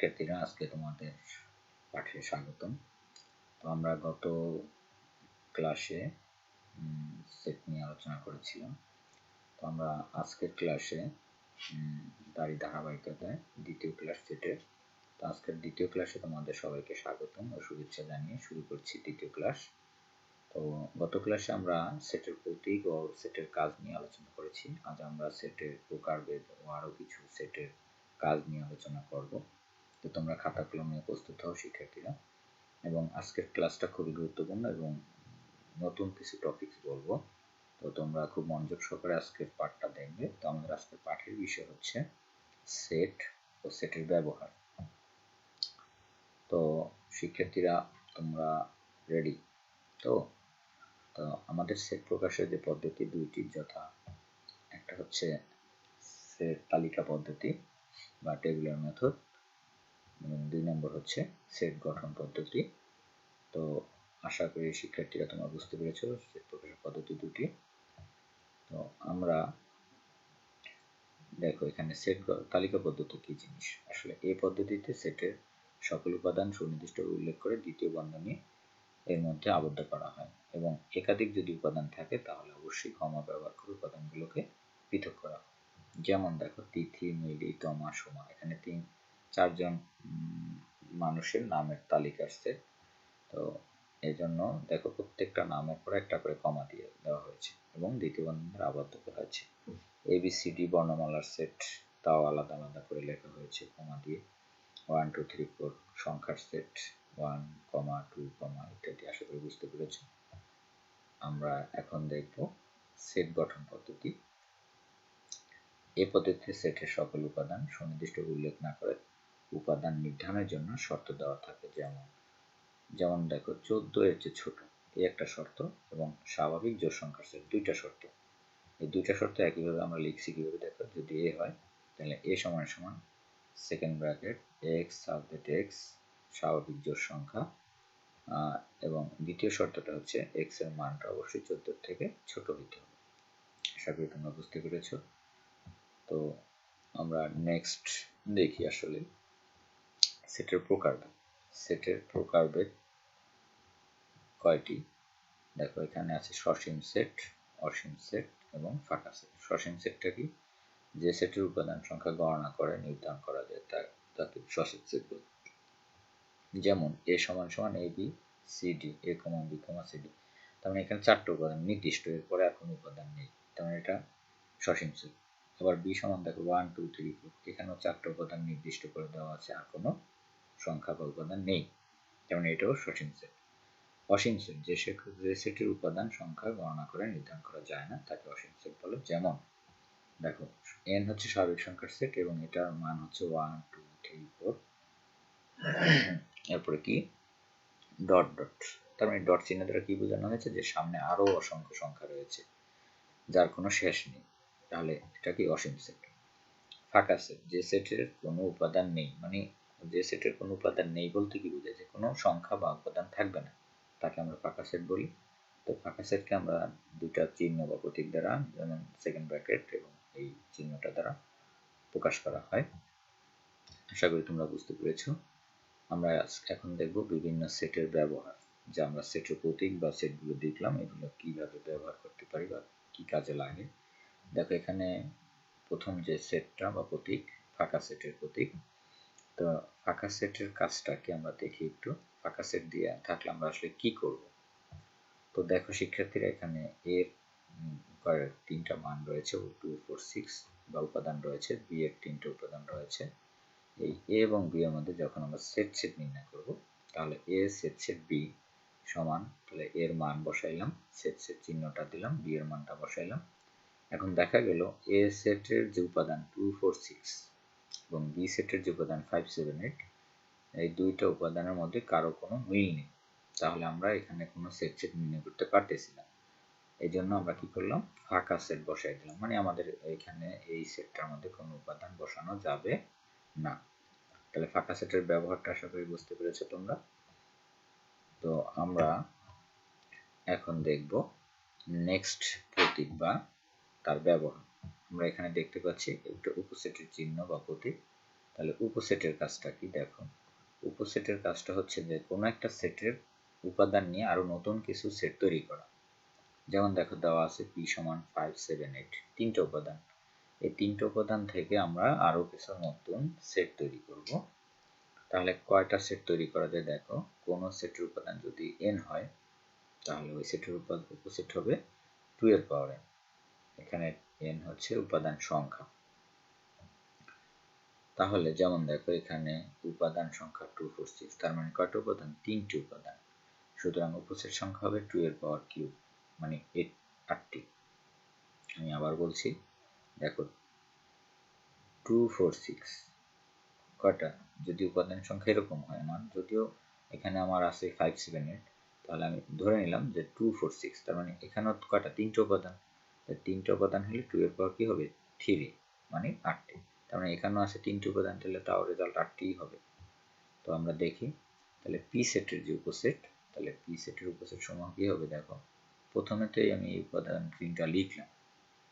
শিক্ষার্থীরা, আজকে তোমাদের পাঠে স্বাগতম। তো আমরা গত ক্লাসে সেট নিয়ে আলোচনা করেছিলাম। তো আমরা আজকের ক্লাসে তারই ধারাবাহিকতায় দ্বিতীয় ক্লাস সেটের। তো আজকের দ্বিতীয় ক্লাসে তোমাদের সবাইকে স্বাগতম ও শুভেচ্ছা জানিয়ে শুরু করছি দ্বিতীয় ক্লাস। তো গত ক্লাসে আমরা সেটের প্রতীক ও সেটের কাজ নিয়ে আলোচনা করেছি। আজ আমরা সেটের প্রকারভেদ ও আরও কিছু সেটের কাজ নিয়ে আলোচনা করব। তো তোমরা খাতা কলম নিয়ে প্রস্তুত হও শিক্ষার্থীরা। এবং আজকের ক্লাসটা খুবই গুরুত্বপূর্ণ এবং নতুন কিছু টপিকস বলবো। তো তোমরা খুব মনোযোগ সহকারে আজকের পাঠটা দেখবে। তো আমাদের আজকের পাঠের বিষয় হচ্ছে সেট ও সেটের ব্যবহার। তো শিক্ষার্থীরা, তোমরা রেডি? তো আমাদের সেট প্রকাশের যে পদ্ধতি দুইটি, যথা একটা হচ্ছে সেট তালিকা পদ্ধতি বা টেবিলার মেথড, এবং 2 নম্বর হচ্ছে সেট গঠন পদ্ধতি। তো আশা করি শিক্ষার্থীরা তোমরা বুঝতে পেরেছো সেট প্রকাশের পদ্ধতি দুটি। তো আমরা দেখো এখানে সেট তালিকা পদ্ধতি কি জিনিস। আসলে এই পদ্ধতিতে সেটের সকল উপাদান সুনির্দিষ্ট উল্লেখ করে দ্বিতীয় বন্ধনী এর মধ্যে আবদ্ধ করা হয়, এবং একাধিক যদি উপাদান থাকে তাহলে অবশ্যই কমা ব্যবহার করে উপাদানগুলোকে পৃথক করা হয়। যেমন দেখো তিথি, মিলি, তমা, সোমা, এখানে 4জন মানুষের নামের তালিকা সেট। তো এই জন্য দেখো প্রত্যেকটা নামের পর একটা করে কমা দিয়ে দেওয়া হয়েছে এবং দ্বিতীয় বন্ধনীতে আবদ্ধ করা হয়েছে। ABCD বর্ণমালার সেট, তাও আলাদা আলাদা করে লেখা হয়েছে কমা দিয়ে। 1 2 3 4 সংখ্যার সেট, 1, 2, ইত্যাদি। আশা করি বুঝতে পেরেছ। আমরা এখন দেখব সেট গঠন পদ্ধতি। এই পদ্ধতিতে সেটের সকল উপাদান সুনির্দিষ্ট উল্লেখ না করে উপাদান নির্ধারণের জন্য শর্ত দেওয়া থাকে। যেমন দেখো 14 এর চেয়ে ছোট, এই একটা শর্ত, এবং স্বাভাবিক জোড় সংখ্যার সেট, দুইটা শর্ত। এই দুইটা শর্ত একইভাবে আমরা লিখছি কিভাবে দেখো, যদি এ হয় তাহলে এ সমান সমান second bracket x subject x স্বাভাবিক জোড় সংখ্যা, এবং দ্বিতীয় শর্তটা হচ্ছে এক্স এর মানটা অবশ্যই 14 থেকে ছোট হতে হবে। আশা করি তোমরা বুঝতে পেরেছো। তো আমরা নেক্সট দেখি আসলে সেটের প্রকারভেদ। সেটের প্রকারভেদ কয়টি দেখো, এখানে আছে সসীম সেট, অসীম সেট এবং ফাঁকা সেট। সসীম সেটটা কি? যে সেটের উপাদান সংখ্যা গণনা করে নির্ধারণ করা যায় তাকে সসীম সেট বলে। যেমন এ সমান সমান A B C D, A comma B comma C D. তার মানে এখানে 4টা উপাদান নির্দিষ্ট, এরপরে আর কোনো উপাদান নেই, তার মানে এটা সসীম সেট। আবার বি সমান দেখো 1 2 3 4, এখানেও 4টা উপাদান নির্দিষ্ট করে দেওয়া আছে, আর কোনো সংখ্যা বা উপাদান নেই, যেমন এটাও সসীম সেট। অসীম সেট, যে সেটের উপাদান সংখ্যা গণনা করে নির্ধারণ করা যায় না তাকে অসীম সেট বলে। যেমন দেখো n হচ্ছে স্বাভাবিক সংখ্যার সেট এবং এটার মান হচ্ছে 1 2 3 4, এরপরে কি ডট ডট, তার মানে ডট চিহ্ন দ্বারা কি বোঝানো হয়েছে, যে সামনে আরো অসংখ্য সংখ্যা রয়েছে যার কোনো শেষ নেই, তাহলে এটা কি অসীম সেট। ফাঁকা সেট, যে সেটের কোনো উপাদান নেই, মানে যে সেটের কোনো উপাদান নেই বলতে কি বোঝায়, যে কোনো সংখ্যা বা উপাদান থাকবে না, তাকে আমরা ফাঁকা সেট বলি। তো ফাঁকা সেটকে আমরা দুইটা চিহ্ন বা প্রতীক দ্বারা, যেমন সেকেন্ড ব্র্যাকেট এবং এই চিহ্নটা দ্বারা প্রকাশ করা হয়। আশা করি তোমরা বুঝতে পেরেছো। আমরা এখন দেখব বিভিন্ন সেটের ব্যবহার, যা আমরা সেটের প্রতীক বা সেটগুলো দেখলাম, এগুলো কিভাবে ব্যবহার করতে পারি বা কি কাজে লাগে। দেখো এখানে প্রথম যে সেটটা বা প্রতীক, ফাঁকা সেটের প্রতীক। তো ফাঁকা সেটের কাজটা কি আমরা দেখি একটু। ফাঁকা সেট দিয়ে থাকলে আমরা আসলে কি করব। তো দেখো শিক্ষার্থীরা, এখানে এর 3টা মান রয়েছে, 2 4 6 বা উপাদান রয়েছে, বি এর 3টে উপাদান রয়েছে। এই এ এবং বি এর মধ্যে যখন আমরা সেট নির্ণয় করব, তাহলে এ সেট বি সমান, তাহলে এর মান বসাইলাম, সেট চিহ্নটা দিলাম, বি এর মানটা বসাইলাম। এখন দেখা গেল এ সেটের যে উপাদান 2 4 6 এবং বি সেটের যে উপাদান 5 7 8, এই দুইটা উপাদানের মধ্যে কারো কোনো মিল নেই, তাহলে আমরা এখানে কোনো সেট নির্ণয় করতে পারতেছি না। এই জন্য আমরা কি করলাম, ফাঁকা সেট বসাই দিলাম, মানে আমাদের এখানে এই সেটটার মধ্যে কোনো উপাদান বসানো যাবে না। তাহলে ফাঁকা সেটের ব্যবহারটা আশা করি বুঝতে পেরেছো তোমরা। তো আমরা এখন দেখব নেক্সট প্রতীক বা তার ব্যবহার। আমরা এখানে দেখতে পাচ্ছি একটা উপসেটের চিহ্ন বা প্রতীক। তাহলে উপসেটের কাজটা কি দেখো, উপসেটের কাজটা হচ্ছে যে কোনো একটা সেটের উপাদান নিয়ে আরো নতুন কিছু সেট তৈরি করা। যেমন দেখো দেওয়া আছে p সমান 5 7 8 তিনটা উপাদান, এই তিনটা উপাদান থেকে আমরা আরো কিছু নতুন সেট তৈরি করব। তাহলে কয়টা সেট তৈরি করা যায় দেখো, কোন সেটের উপাদান যদি n হয় তাহলে ওই সেটের উপসেট হবে 2 এর পাওয়ার n। এখানে n হচ্ছে উপাদান সংখ্যা। তাহলে যেমন দেখো এখানে উপাদান সংখ্যা 2 4 6, তার মানে কয়টা উপাদান, তিনটি উপাদান, সুতরাং উপসেট সংখ্যা হবে 2 এর পাওয়ার কিউব মানে 8টি। আমি আবার বলছি দেখো 2 4 6 কয়টা, যদি উপাদান সংখ্যা এরকম হয় আমার, যদিও এখানে আমার আছে 5 7 8, তাহলে আমি ধরে নিলাম যে 2 4 6, তার মানে এখানেও কয়টা, তিনটা উপাদান, তিনটা উপাদান হলে 2 এর পাওয়ার কি হবে 3 মানে 8টি। তার মানে এখানেও আছে তিনটি উপাদান, তাহলে তাও রেজাল্ট 8টিই হবে। তো আমরা দেখি তাহলে পি সেটের যে উপসেট, তাহলে পি সেটের উপসেট সমূহ কি হবে দেখো, প্রথমেতেই আমি এই উপাদান তিনটা লিখলাম,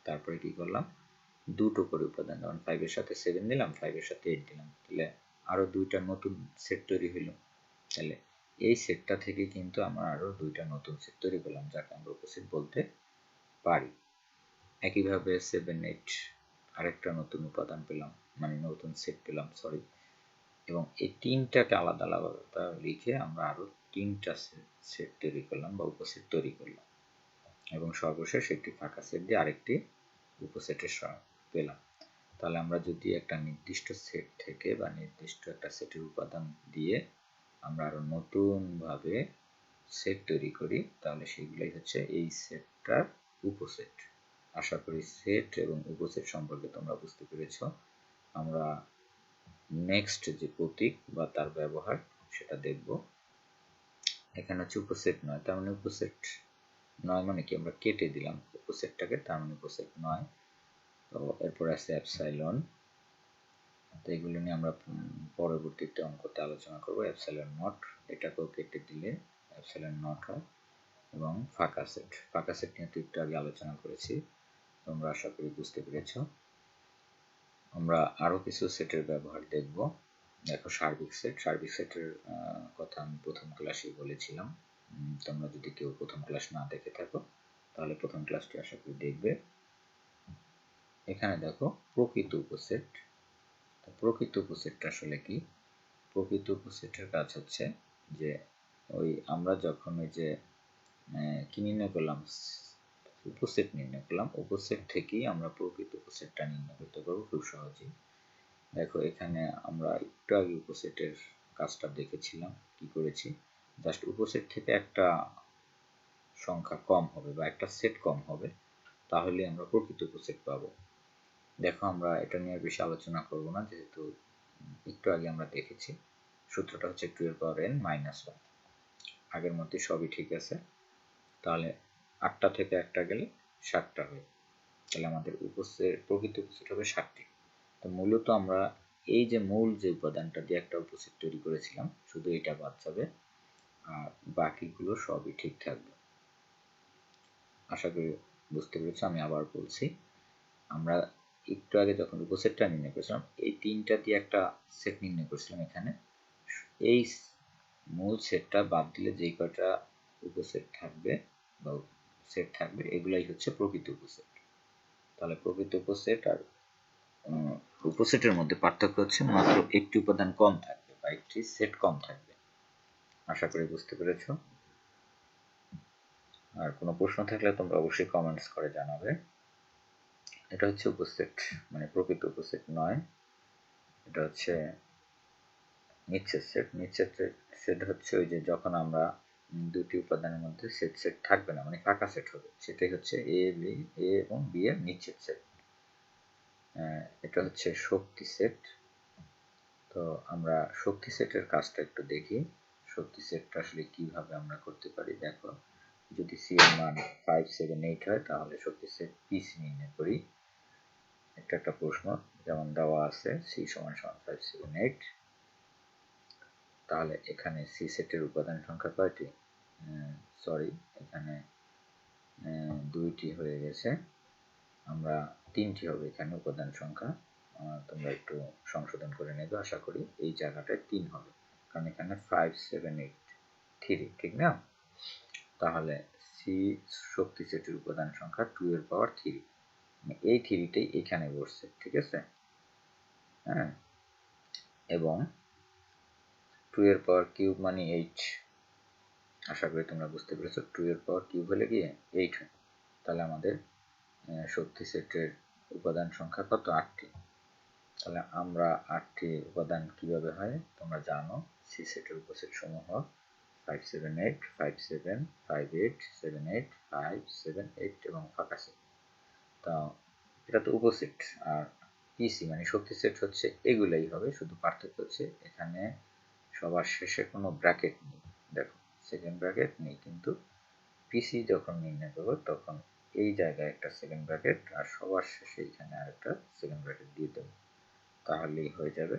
তারপরে কি করলাম দুটো করে উপাদান, যেমন 5 এর সাথে 7 দিলাম, 5 এর সাথে 8 দিলাম, তাহলে আরো দুইটা নতুন সেট তৈরি হলো। তাহলে এই সেটটা থেকে কিন্তু আমরা আরো দুইটা নতুন সেট তৈরি করলাম, যাকে আমরা উপসেট বলতে পারি। একইভাবে 7 8 আরেকটা নতুন উপাদান পেলাম, মানে নতুন সেট পেলাম সরি, এবং এই তিনটাকে আলাদা আলাদা লিখে আমরা আরো তিনটা সেট তৈরি করলাম বা উপসেট তৈরি করলাম, এবং সর্বশেষ একটি ফাঁকা সেট দিয়ে আরেকটি উপসেটের পেলাম। তাহলে আমরা যদি একটা নির্দিষ্ট সেট থেকে বা নির্দিষ্ট একটা সেটের উপাদান দিয়ে আমরা আরো নতুন ভাবে সেট তৈরি করি, তাহলে সেগুলাই হচ্ছে এই সেটটার উপসেট। আশা করি সেট এবং উপসেট সম্পর্কে তোমরা বুঝতে পেরেছো। আমরা নেক্সট যে প্রতীক বা তার ব্যবহার সেটা দেখব। এখানে হচ্ছে উপসেট নয়, তার মানে উপসেট নয় মানে কি, আমরা কেটে দিলাম উপসেটটাকে, তার মানে উপসেট নয়। তো এরপর আছে এপসাইলন, তো এগুলো নিয়ে আমরা পরবর্তীতে অঙ্কতে আলোচনা করব। এপসাইলন নট, এটাকেও কেটে দিলে এপসাইলন নট হয়। এবং ফাঁকা সেট, ফাঁকা সেট নিয়ে একটু আগে আলোচনা করেছি, তোমরা আশা করি বুঝতে পেরেছ। আমরা আরো কিছু সেটের ব্যবহার দেখব। দেখো সার্বিক সেট, সার্বিক সেটের কথা আমি প্রথম ক্লাসেই বলেছিলাম, তোমরা যদি কেউ প্রথম ক্লাস না দেখে থাকো তাহলে প্রথম ক্লাসটি আশা করি দেখবে। এখানে দেখো প্রকৃত উপসেট, প্রকৃত উপসেটটা আসলে কি, প্রকৃত উপসেটের কাজ হচ্ছে যে ওই আমরা যখন ওই যে কি নির্ণয় করলাম, উপসেট নির্ণয় করলাম, উপসেট থেকেই আমরা প্রকৃত উপসেটটা নির্ণয় করতে পারবো খুব সহজেই। দেখো এখানে আমরা একটু আগে উপসেটের কাজটা দেখেছিলাম, কি করেছি, জাস্ট উপসেট থেকে একটা সংখ্যা কম হবে বা একটা সেট কম হবে, তাহলে আমরা প্রকৃত উপসেট পাবো। দেখো আমরা এটা নিয়ে বেশি আলোচনা করব না, যেহেতু একটু আগে আমরা দেখেছি। সূত্রটা হচ্ছে 2 এর পাওয়ার n মাইনাস 1, আগের মধ্যে সবই ঠিক আছে। তাহলে 8টা থেকে একটা গেলে 7টা হয়, তাহলে আমাদের উপসেট প্রকৃত উপসেট হবে 7টি। তো মূলত আমরা এই যে মূল যে উপাদানটা দিয়ে একটা উপসেট তৈরি করেছিলাম, শুধু এটা বাদ যাবে আর বাকিগুলো সবই ঠিক থাকবে। আশা করি বুঝতে পেরেছো। আমি আবার বলছি, আমরা একটু আগে যখন উপসেটটা নির্ণয় করেছিলাম, এই তিনটা দিয়ে একটা সেট নির্ণয় করেছিলাম। এখানে এই মূল সেটটা বাদ দিলে যেই কয়টা উপসেট থাকবে বা সেট থাকবে, এগুলাই হচ্ছে প্রকৃত উপসেট। তাহলে প্রকৃত উপসেট আর উপসেটের মধ্যে পার্থক্য হচ্ছে মাত্র একটি উপাদান কম থাকবে বা একটি সেট কম থাকবে। আশা করি বুঝতে পেরেছ। আর কোনো প্রশ্ন থাকলে তোমরা অবশ্যই কমেন্টস করে জানাবে। এটা হচ্ছে উপসেট, মানে প্রকৃত উপসেট নয়, এটা হচ্ছে নিচ্ছেদ সেট। নিচ্ছেদ সেট হচ্ছে ওই যে যখন আমরা দুটি উপাদানের মধ্যে সেট সেট থাকবে না, মানে ফাঁকা সেট হবে, সেটাই হচ্ছে এ এবং বি এর নিচ্ছেদ সেট। এটা হচ্ছে শক্তি সেট। তো আমরা শক্তি সেটের কাজটা একটু দেখি, শক্তি সেটটা আসলে কিভাবে আমরা করতে পারি। দেখো যদি সি এর মান 5 7 8 হয়, তাহলে শক্তি সেট পিসি নির্ণয় করি। এটা একটা প্রশ্ন, যেমন দেওয়া আছে সি সমান 5 7 8, তাহলে এখানে সি সেটের উপাদান সংখ্যা কয়টি, সরি এখানে দুইটি হয়ে গেছে, আমরা তিনটি হবে এখানে উপাদান সংখ্যা, তোমরা একটু সংশোধন করে নেবে, আশা করি এই জায়গাটায় 3 হবে, কারণ এখানে 5 7 8 3, ঠিক না? তাহলে সি শক্তি সেটের উপাদান সংখ্যা 2 এর পাওয়ার 3, এই 3টাই এখানে বসছে, ঠিক আছে? হ্যাঁ, এবং 2 এর পাওয়ার কিউব মানে 8, আশা করি তোমরা বুঝতে পেরেছো। 2 এর পাওয়ার কিউব হলে গিয়ে 8 হয়, তাহলে আমাদের শক্তি সেটের উপাদান সংখ্যা কত? 8টি। তাহলে আমরা 8টি উপাদান কিভাবে হয় তোমরা জানো, সি সেটের উপসেট সমূহ 5 7 8 5 7 5 8 7 8 5 7 8 এবং ফাঁকা সেট। তা এটা তো উপসেট, আর পিসি মানে শক্তি সেট হচ্ছে এগুলাই হবে, শুধু পার্থক্য হচ্ছে এখানে সবার শেষে কোনো ব্র্যাকেট নেই। দেখো সেকেন্ড ব্র্যাকেট নেই, কিন্তু পিসি যখন নির্ণয় করবো তখন এই জায়গায় একটা সেকেন্ড ব্র্যাকেট আর সবার শেষে এখানে আরেকটা সেকেন্ড ব্র্যাকেট দিয়ে দেবো, তাহলেই হয়ে যাবে